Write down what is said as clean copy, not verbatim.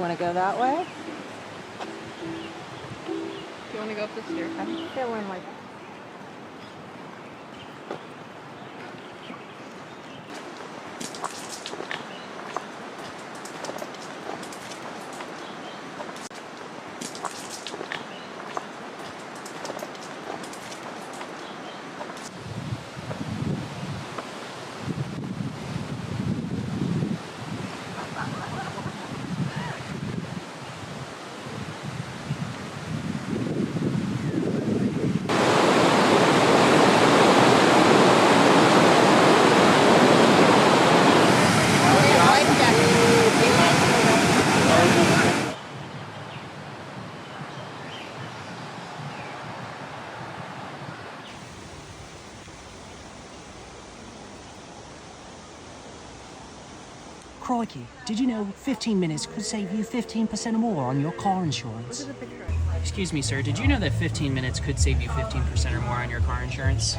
want to go that way? Do you want to go up the stairs? I'm feeling like... Crikey, did you know 15 minutes could save you 15% or more on your car insurance? Look at the picture. Excuse me, sir, did you know that 15 minutes could save you 15% or more on your car insurance?